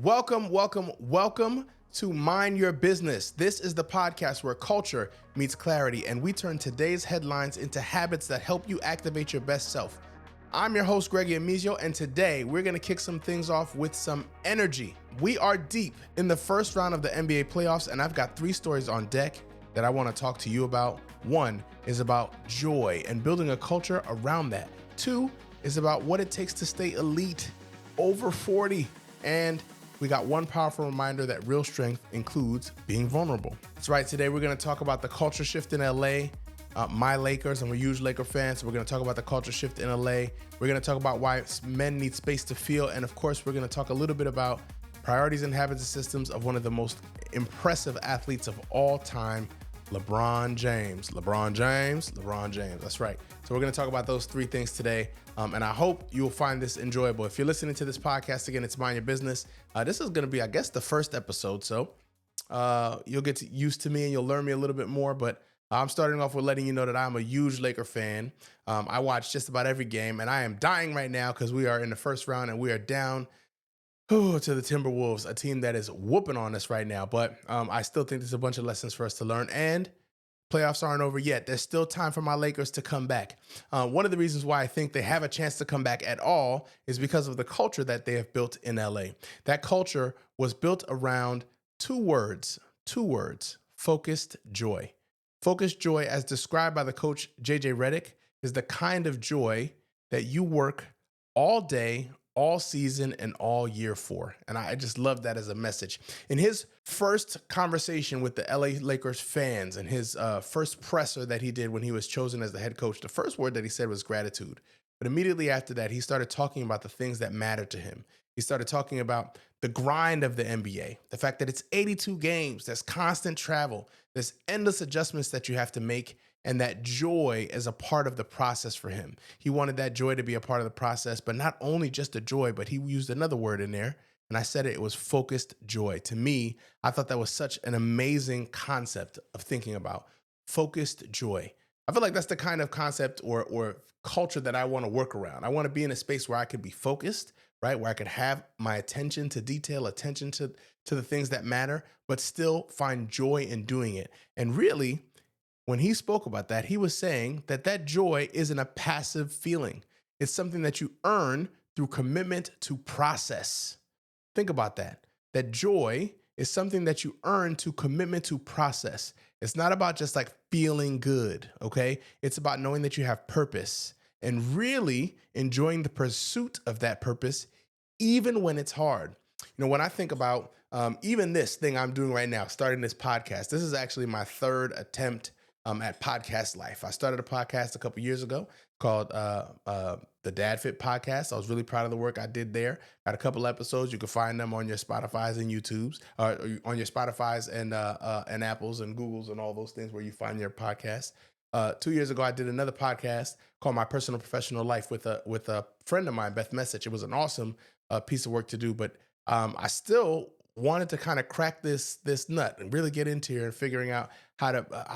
Welcome to Mind Your Business. This is the podcast where culture meets clarity, and we turn today's headlines into habits that help you activate your best self. I'm your host, Greggy Amisial, and today we're going to kick some things off with some energy. We are deep in the first round of the NBA playoffs, and I've got 3 stories on deck that I want to talk to you about. 1 is about joy and building a culture around that. 2 is about what it takes to stay elite over 40. And we got 1 powerful reminder that real strength includes being vulnerable. That's right. Today we're going to talk about the culture shift in LA, my Lakers, and we're huge Laker fans. So we're going to talk about the culture shift in LA. We're going to talk about why men need space to feel. And of course, we're going to talk a little bit about priorities and habits and systems of one of the most impressive athletes of all time, LeBron James. LeBron James. That's right. So we're going to talk about those 3 things today. And I hope you'll find this enjoyable. If you're listening to this podcast, again, it's Mind Your Business. This is going to be, I guess, the first episode. So you'll get used to me and you'll learn me a little bit more. But I'm starting off with letting you know that I'm a huge Laker fan. I watch just about every game, and I am dying right now because we are in the first round and we are down to the Timberwolves, a team that is whooping on us right now. But I still think there's a bunch of lessons for us to learn. And playoffs aren't over yet. There's still time for my Lakers to come back. One of the reasons why I think they have a chance to come back at all is because of the culture that they have built in LA. That culture was built around 2 words, focused joy. Focused joy, as described by the coach, Redick, is the kind of joy that you work all day, all season, and all year for. And I just love that as a message. In his first conversation with the LA Lakers fans and his first presser that he did when he was chosen as the head coach, the first word that he said was gratitude. But immediately after that, he started talking about the things that matter to him. He started talking about the grind of the NBA, the fact that it's 82 games, there's constant travel, there's endless adjustments that you have to make, and that joy is a part of the process for him. He wanted that joy to be a part of the process, but not only just the joy, but he used another word in there, and I said it was focused joy. To me, I thought that was such an amazing concept of thinking about focused joy. I feel like that's the kind of concept or culture that I want to work around. I want to be in a space where I could be focused, right? Where I could have my attention to detail, attention to the things that matter, but still find joy in doing it. And really, when he spoke about that, he was saying that joy isn't a passive feeling. It's something that you earn through commitment to process. Think about that. That joy is something that you earn to commitment to process. It's not about just like feeling good, okay? It's about knowing that you have purpose and really enjoying the pursuit of that purpose, even when it's hard. You know, when I think about even this thing I'm doing right now, starting this podcast, this is actually my 3rd attempt at podcast life. I started a podcast a couple years ago called the Dad Fit Podcast. I was really proud of the work I did there. Got a couple episodes. You can find them on your Spotify's and YouTube's, or on your Spotify's and Apple's and Google's and all those things where you find your podcast. 2 years ago, I did another podcast called My Personal Professional Life with a friend of mine, Beth Message. It was an awesome piece of work to do, but I still wanted to kind of crack this nut and really get into here and figuring out how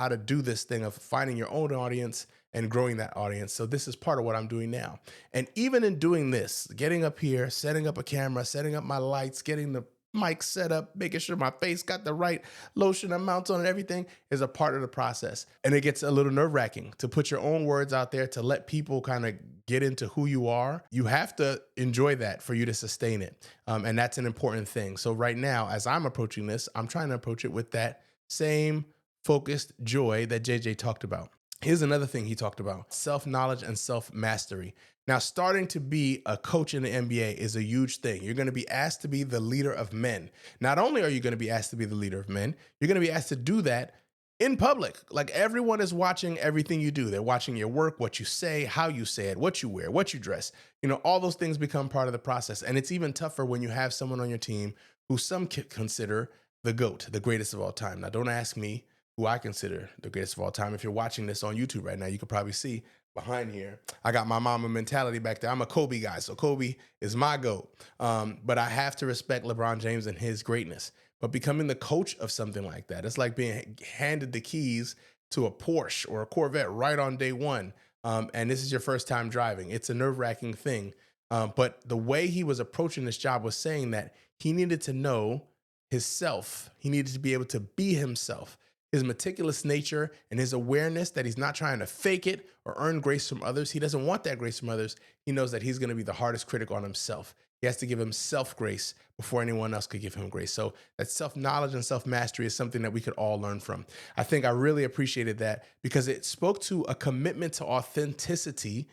to do this thing of finding your own audience and growing that audience. So this is part of what I'm doing now. And even in doing this, getting up here, setting up a camera, setting up my lights, getting the mic set up, making sure my face got the right lotion amounts on and everything is a part of the process. And it gets a little nerve-wracking to put your own words out there, to let people kind of get into who you are. You have to enjoy that for you to sustain it. And that's an important thing. So right now, as I'm approaching this, I'm trying to approach it with that same focused joy that JJ talked about. Here's another thing he talked about: self-knowledge and self-mastery. Now, starting to be a coach in the NBA is a huge thing. You're going to be asked to be the leader of men. Not only are you going to be asked to be the leader of men, you're going to be asked to do that in public. Like, everyone is watching everything you do. They're watching your work, what you say, how you say it, what you wear, what you dress. You know, all those things become part of the process. And it's even tougher when you have someone on your team who some consider the GOAT, the greatest of all time. Now, don't ask me who I consider the greatest of all time. If you're watching this on YouTube right now, you could probably see behind here, I got my mama mentality back there. I'm a Kobe guy, so Kobe is my GOAT. But I have to respect LeBron James and his greatness. But becoming the coach of something like that, it's like being handed the keys to a Porsche or a Corvette right on day one. And this is your first time driving. It's a nerve-wracking thing. But the way he was approaching this job was saying that he needed to know his self. He needed to be able to be himself. His meticulous nature and his awareness that he's not trying to fake it or earn grace from others. He doesn't want that grace from others. He knows that he's going to be the hardest critic on himself. He has to give himself grace before anyone else could give him grace. So that self-knowledge and self-mastery is something that we could all learn from. I think I really appreciated that because it spoke to a commitment to authenticity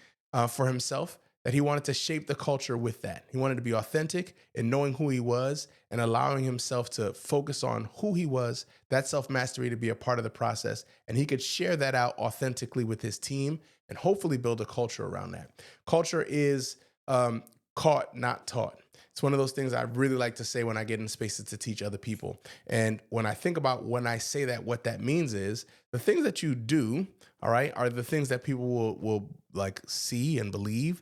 for himself, that he wanted to shape the culture with that. He wanted to be authentic in knowing who he was and allowing himself to focus on who he was, that self-mastery to be a part of the process. And he could share that out authentically with his team and hopefully build a culture around that. Culture is caught, not taught. It's one of those things I really like to say when I get in spaces to teach other people. And when I think about when I say that, what that means is the things that you do, all right, are the things that people will like see and believe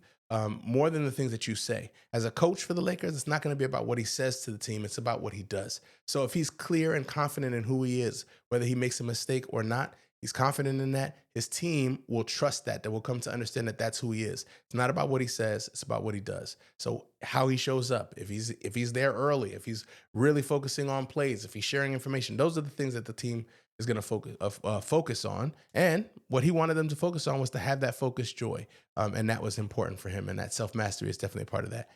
more than the things that you say. As a coach for the Lakers, it's not going to be about what he says to the team. It's about what he does. So if he's clear and confident in who he is, whether he makes a mistake or not, he's confident in that. His team will trust that. They will come to understand that that's who he is. It's not about what he says. It's about what he does. So how he shows up, if he's there early, if he's really focusing on plays, if he's sharing information, those are the things that the team is going to focus on. And what he wanted them to focus on was to have that focused joy. And that was important for him. And that self-mastery is definitely a part of that.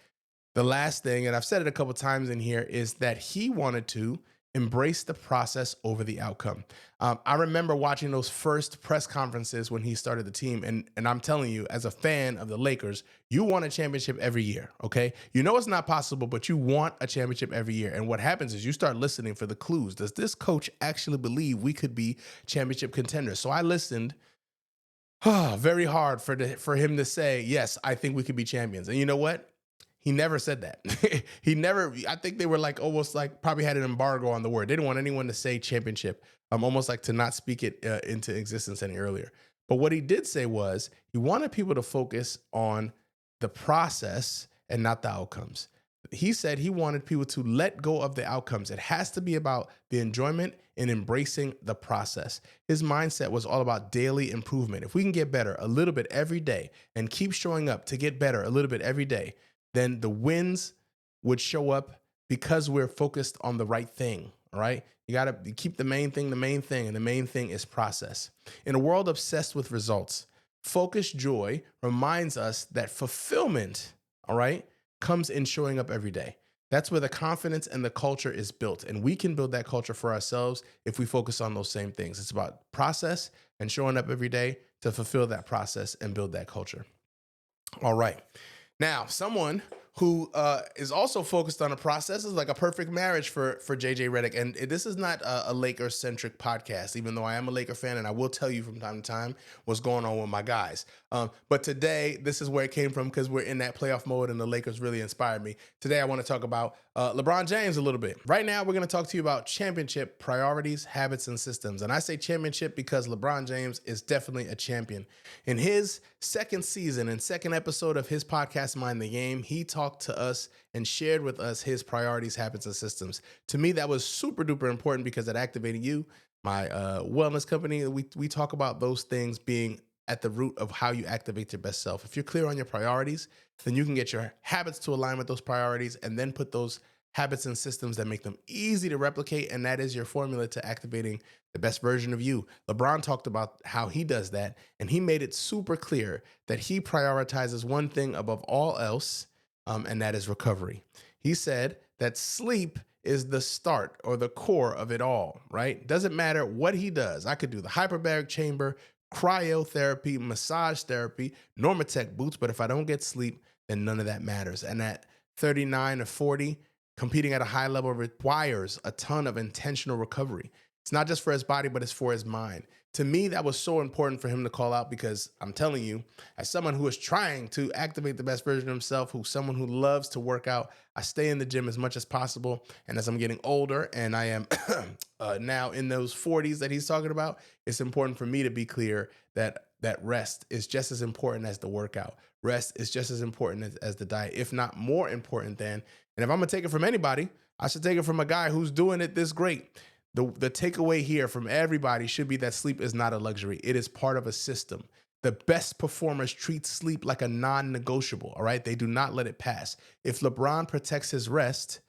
The last thing, and I've said it a couple times in here, is that he wanted to embrace the process over the outcome. I remember watching those first press conferences when he started the team. And I'm telling you, as a fan of the Lakers, you want a championship every year, okay? You know it's not possible, but you want a championship every year. And what happens is you start listening for the clues. Does this coach actually believe we could be championship contenders? So I listened very hard for him to say, yes, I think we could be champions. And you know what? He never said that. I think they were like almost like probably had an embargo on the word. They didn't want anyone to say championship, almost like to not speak it into existence any earlier. But what he did say was he wanted people to focus on the process and not the outcomes. He said he wanted people to let go of the outcomes. It has to be about the enjoyment and embracing the process. His mindset was all about daily improvement. If we can get better a little bit every day and keep showing up to get better a little bit every day, then the wins would show up because we're focused on the right thing, all right? You got to keep the main thing, and the main thing is process. In a world obsessed with results, focused joy reminds us that fulfillment, all right, comes in showing up every day. That's where the confidence and the culture is built, and we can build that culture for ourselves if we focus on those same things. It's about process and showing up every day to fulfill that process and build that culture. All right. Now, someone who is also focused on a process is like a perfect marriage for JJ Redick. And this is not a Lakers-centric podcast, even though I am a Laker fan, and I will tell you from time to time what's going on with my guys. But today, this is where it came from because we're in that playoff mode, and the Lakers really inspired me. Today, I want to talk about LeBron James a little bit. Right now, we're going to talk to you about championship priorities, habits, and systems. And I say championship because LeBron James is definitely a champion. In his second season and second episode of his podcast, Mind the Game, he talked to us and shared with us his priorities, habits, and systems. To me, that was super duper important because at Activating You, my wellness company, we talk about those things being at the root of how you activate your best self. If you're clear on your priorities, then you can get your habits to align with those priorities and then put those habits and systems that make them easy to replicate. And that is your formula to activating the best version of you. LeBron talked about how he does that, and he made it super clear that he prioritizes one thing above all else, and that is recovery. He said that sleep is the start or the core of it all, right? Doesn't matter what he does. I could do the hyperbaric chamber, cryotherapy, massage therapy, Normatec boots, but if I don't get sleep, then none of that matters. And at 39 or 40, competing at a high level requires a ton of intentional recovery. It's not just for his body, but it's for his mind. To me, that was so important for him to call out because I'm telling you, as someone who is trying to activate the best version of himself, who's someone who loves to work out, I stay in the gym as much as possible. And as I'm getting older and I am now in those 40s that he's talking about, it's important for me to be clear that rest is just as important as the workout. Rest is just as important as the diet, if not more important than. And if I'm going to take it from anybody, I should take it from a guy who's doing it this great. The takeaway here from everybody should be that sleep is not a luxury. It is part of a system. The best performers treat sleep like a non-negotiable, all right? They do not let it pass. If LeBron protects his rest,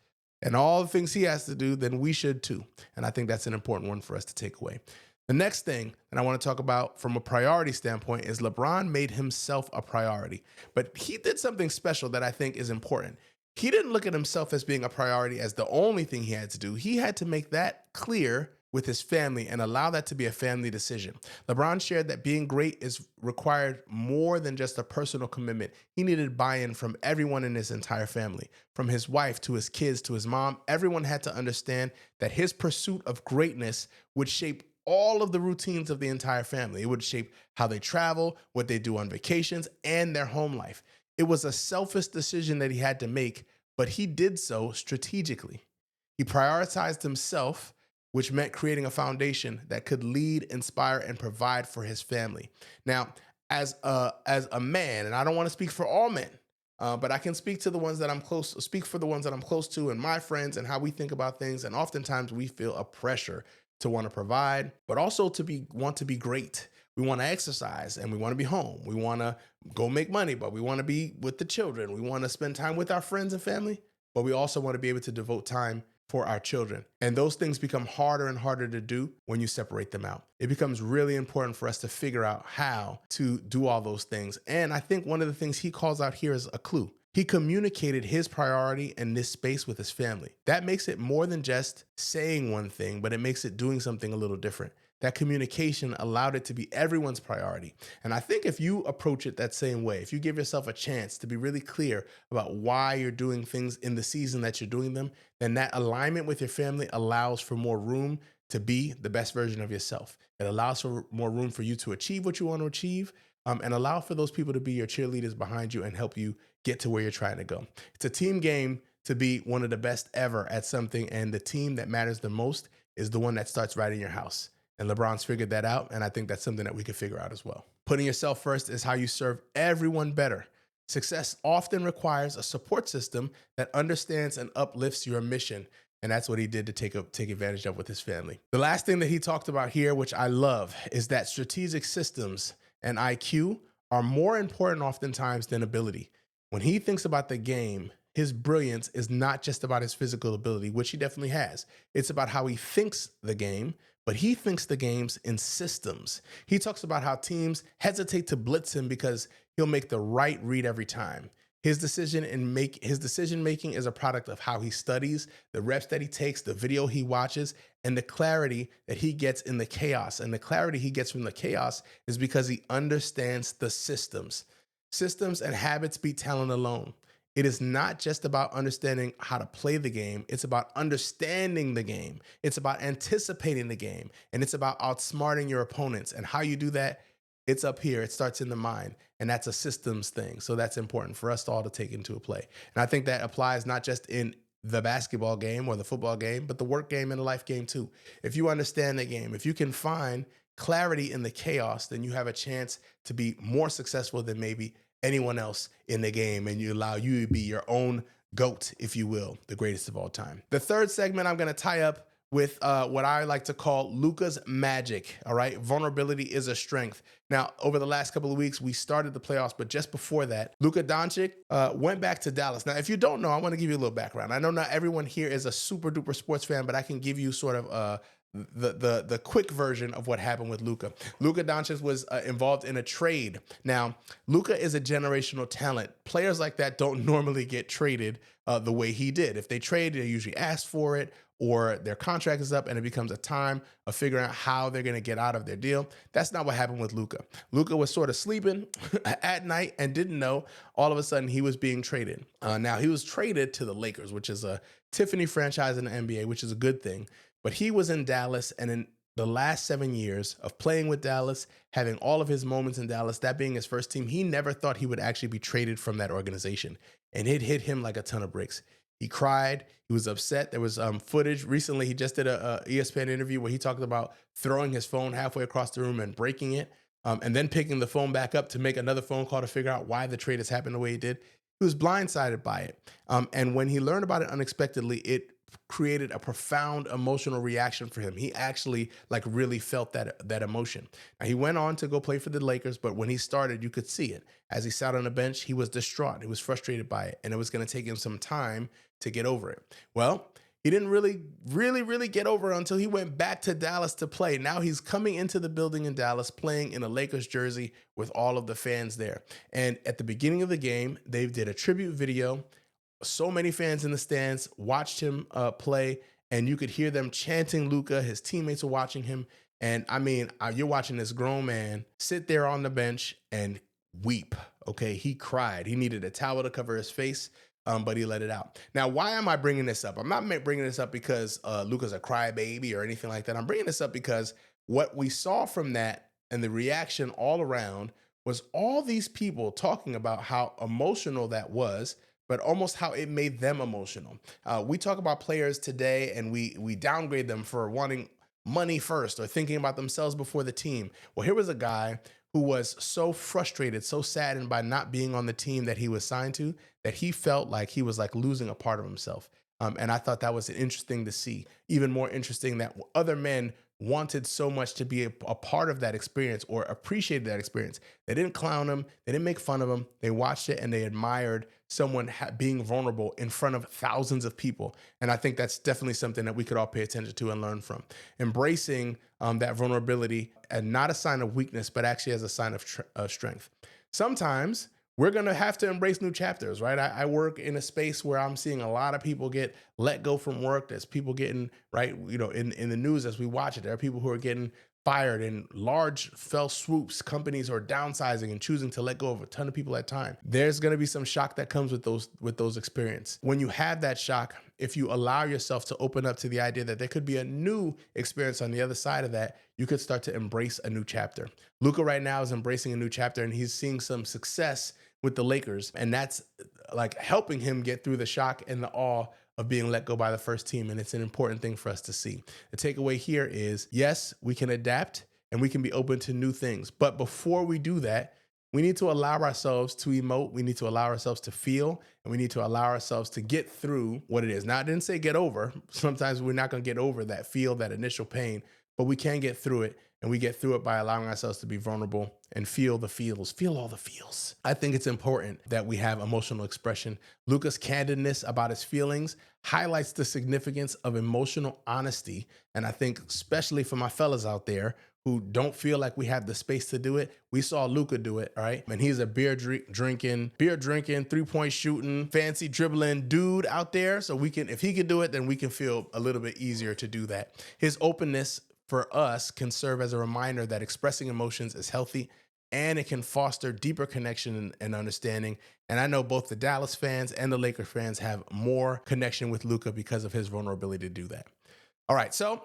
and all the things he has to do, then we should too. And I think that's an important one for us to take away. The next thing that I want to talk about from a priority standpoint is LeBron made himself a priority, but he did something special that I think is important. He didn't look at himself as being a priority as the only thing he had to do. He had to make that clear with his family and allow that to be a family decision. LeBron shared that being great is required more than just a personal commitment. He needed buy-in from everyone in his entire family, from his wife to his kids to his mom. Everyone had to understand that his pursuit of greatness would shape all of the routines of the entire family. It would shape how they travel, what they do on vacations, and their home life. It was a selfish decision that he had to make, but he did so strategically. He prioritized himself, which meant creating a foundation that could lead, inspire, and provide for his family. Now, as a man, and I don't want to speak for all men, but I can speak to the ones that speak for the ones that I'm close to and my friends and how we think about things. And oftentimes we feel a pressure to want to provide, but also want to be great. We want to exercise and we want to be home. We want to go make money, but we want to be with the children. We want to spend time with our friends and family, but we also want to be able to devote time for our children. And those things become harder and harder to do when you separate them out. It becomes really important for us to figure out how to do all those things. And I think one of the things he calls out here is a clue. He communicated his priority in this space with his family. That makes it more than just saying one thing, but it makes it doing something a little different. That communication allowed it to be everyone's priority. And I think if you approach it that same way, if you give yourself a chance to be really clear about why you're doing things in the season that you're doing them, then that alignment with your family allows for more room to be the best version of yourself. It allows for more room for you to achieve what you want to achieve, and allow for those people to be your cheerleaders behind you and help you get to where you're trying to go. It's a team game to be one of the best ever at something, and the team that matters the most is the one that starts right in your house. And LeBron's figured that out, and I think that's something that we could figure out as well. Putting yourself first is how you serve everyone better. Success often requires a support system that understands and uplifts your mission, and that's what he did to take advantage of with his family. The last thing that he talked about here, which I love, is that strategic systems and IQ are more important oftentimes than ability. When he thinks about the game, his brilliance is not just about his physical ability, which he definitely has. It's about how he thinks the game, but he thinks the games in systems. He talks about how teams hesitate to blitz him because he'll make the right read every time. His decision making is a product of how he studies, the reps that he takes, the video he watches, and the clarity that he gets in the chaos. And the clarity he gets from the chaos is because he understands the systems. Systems and habits beat talent alone. It is not just about understanding how to play the game. It's about understanding the game. It's about anticipating the game. And it's about outsmarting your opponents. And how you do that, it's up here. It starts in the mind. And that's a systems thing. So that's important for us all to take into play. And I think that applies not just in the basketball game or the football game, but the work game and the life game too. If you understand the game, if you can find clarity in the chaos, then you have a chance to be more successful than maybe anyone else in the game, and you allow you to be your own GOAT, if you will, the greatest of all time. The third segment I'm going to tie up with what I like to call Luka's magic, all right? Vulnerability is a strength. Now, over the last couple of weeks, we started the playoffs, but just before that, Luka Dončić went back to Dallas. Now, if you don't know, I want to give you a little background. I know not everyone here is a super duper sports fan, but I can give you sort of the quick version of what happened with Luka. Luka Dončić was involved in a trade. Now, Luka is a generational talent. Players like that don't normally get traded the way he did. If they trade, they usually ask for it, or their contract is up and it becomes a time of figuring out how they're going to get out of their deal. That's not what happened with Luka. Luka was sort of sleeping at night and didn't know. All of a sudden, he was being traded. Now, he was traded to the Lakers, which is a Tiffany franchise in the NBA, which is a good thing. But he was in Dallas, and in the last 7 years of playing with Dallas, having all of his moments in Dallas, that being his first team, he never thought he would actually be traded from that organization. And it hit him like a ton of bricks. He cried. He was upset. There was footage. Recently, he just did a ESPN interview where he talked about throwing his phone halfway across the room and breaking it, and then picking the phone back up to make another phone call to figure out why the trade has happened the way it did. He was blindsided by it. And when he learned about it unexpectedly, it created a profound emotional reaction for him. He actually like really felt that emotion. Now, he went on to go play for the Lakers, but when he started, you could see it. As he sat on the bench, he was distraught. He was frustrated by it, and it was going to take him some time to get over it. Well, he didn't really get over it until he went back to Dallas to play. Now he's coming into the building in Dallas, playing in a Lakers jersey with all of the fans there. And at the beginning of the game, they did a tribute video. So many fans in the stands watched him play, and you could hear them chanting Luka. His teammates were watching him. And I mean, you're watching this grown man sit there on the bench and weep. Okay, he cried. He needed a towel to cover his face. But he let it out. Now, why am I bringing this up? I'm not bringing this up because Luka's a crybaby or anything like that. I'm bringing this up because what we saw from that and the reaction all around was all these people talking about how emotional that was, but almost how it made them emotional. We talk about players today and we downgrade them for wanting money first or thinking about themselves before the team. Well, here was a guy who was so frustrated, so saddened by not being on the team that he was signed to, that he felt like he was like losing a part of himself. And I thought that was interesting to see. Even more interesting that other men wanted so much to be a part of that experience or appreciated that experience. They didn't clown him. They didn't make fun of him. They watched it and they admired someone being vulnerable in front of thousands of people. And I think that's definitely something that we could all pay attention to and learn from. Embracing that vulnerability, and not a sign of weakness, but actually as a sign of strength. Sometimes we're going to have to embrace new chapters, right? I work in a space where I'm seeing a lot of people get let go from work. There's people getting, right, in the news as we watch it, there are people who are getting fired in large fell swoops. Companies are downsizing and choosing to let go of a ton of people at a time. There's going to be some shock that comes with those experiences. When you have that shock, if you allow yourself to open up to the idea that there could be a new experience on the other side of that, you could start to embrace a new chapter. Luka right now is embracing a new chapter, and he's seeing some success with the Lakers, and that's like helping him get through the shock and the awe of being let go by the first team. And it's an important thing for us to see. The takeaway here is, yes, we can adapt and we can be open to new things. But before we do that, we need to allow ourselves to emote. We need to allow ourselves to feel, and we need to allow ourselves to get through what it is. Now, I didn't say get over. Sometimes we're not going to get over that feel, that initial pain, but we can get through it. And we get through it by allowing ourselves to be vulnerable and feel the feels, feel all the feels. I think it's important that we have emotional expression. Luka's candidness about his feelings highlights the significance of emotional honesty. And I think especially for my fellas out there who don't feel like we have the space to do it, we saw Luka do it, right? And he's a beer drinking, 3-point shooting, fancy dribbling dude out there. So we can, if he can do it, then we can feel a little bit easier to do that. His openness for us can serve as a reminder that expressing emotions is healthy, and it can foster deeper connection and understanding. And I know both the Dallas fans and the Lakers fans have more connection with Luka because of his vulnerability to do that. All right, so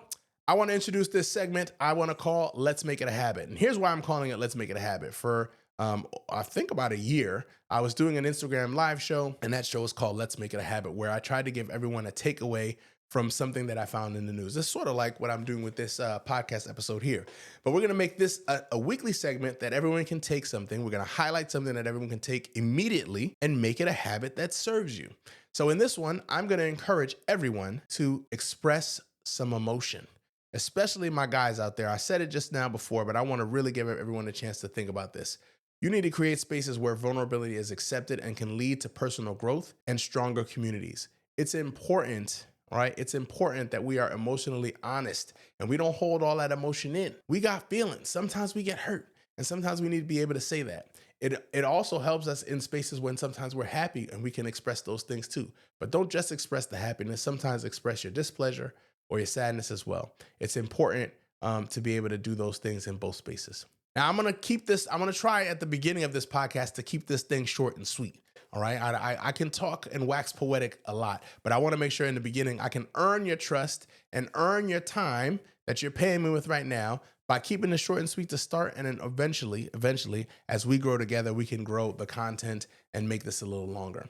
I want to introduce this segment I want to call Let's Make It a Habit. And here's why I'm calling it Let's Make It a Habit. For I think about a year, I was doing an Instagram live show, and that show was called Let's Make It a Habit, where I tried to give everyone a takeaway from something that I found in the news. It's sort of like what I'm doing with this podcast episode here. But we're going to make this a weekly segment that everyone can take something. We're going to highlight something that everyone can take immediately and make it a habit that serves you. So in this one, I'm going to encourage everyone to express some emotion, especially my guys out there. I said it just now before, but I want to really give everyone a chance to think about this. You need to create spaces where vulnerability is accepted and can lead to personal growth and stronger communities. It's important, right? It's important that we are emotionally honest and we don't hold all that emotion in. We got feelings. Sometimes we get hurt, and sometimes we need to be able to say that. It also helps us in spaces when sometimes we're happy and we can express those things too. But don't just express the happiness. Sometimes express your displeasure or your sadness as well. It's important to be able to do those things in both spaces. Now, I'm going to try at the beginning of this podcast to keep this thing short and sweet. All right. I can talk and wax poetic a lot, but I want to make sure in the beginning I can earn your trust and earn your time that you're paying me with right now by keeping it short and sweet to start. And then eventually, as we grow together, we can grow the content and make this a little longer.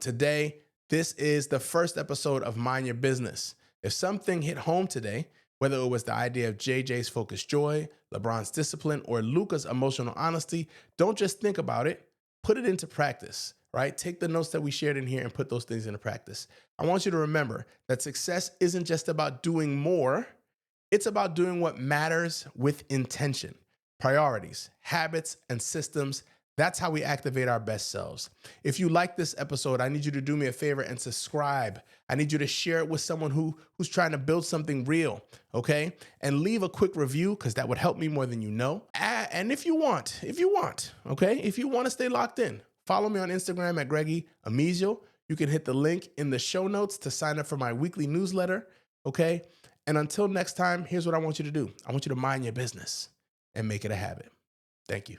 Today, this is the first episode of Mind Your Business. If something hit home today, whether it was the idea of JJ's focused joy, LeBron's discipline, or Luka's emotional honesty, don't just think about it, put it into practice. right? Take the notes that we shared in here and put those things into practice. I want you to remember that success isn't just about doing more, it's about doing what matters with intention, priorities, habits, and systems. That's how we activate our best selves. If you like this episode, I need you to do me a favor and subscribe. I need you to share it with someone who's trying to build something real, okay? And leave a quick review because that would help me more than you know. And if you want, okay? If you want to stay locked in, follow me on Instagram at Greggy Amisial. You can hit the link in the show notes to sign up for my weekly newsletter, okay? And until next time, here's what I want you to do. I want you to mind your business and make it a habit. Thank you.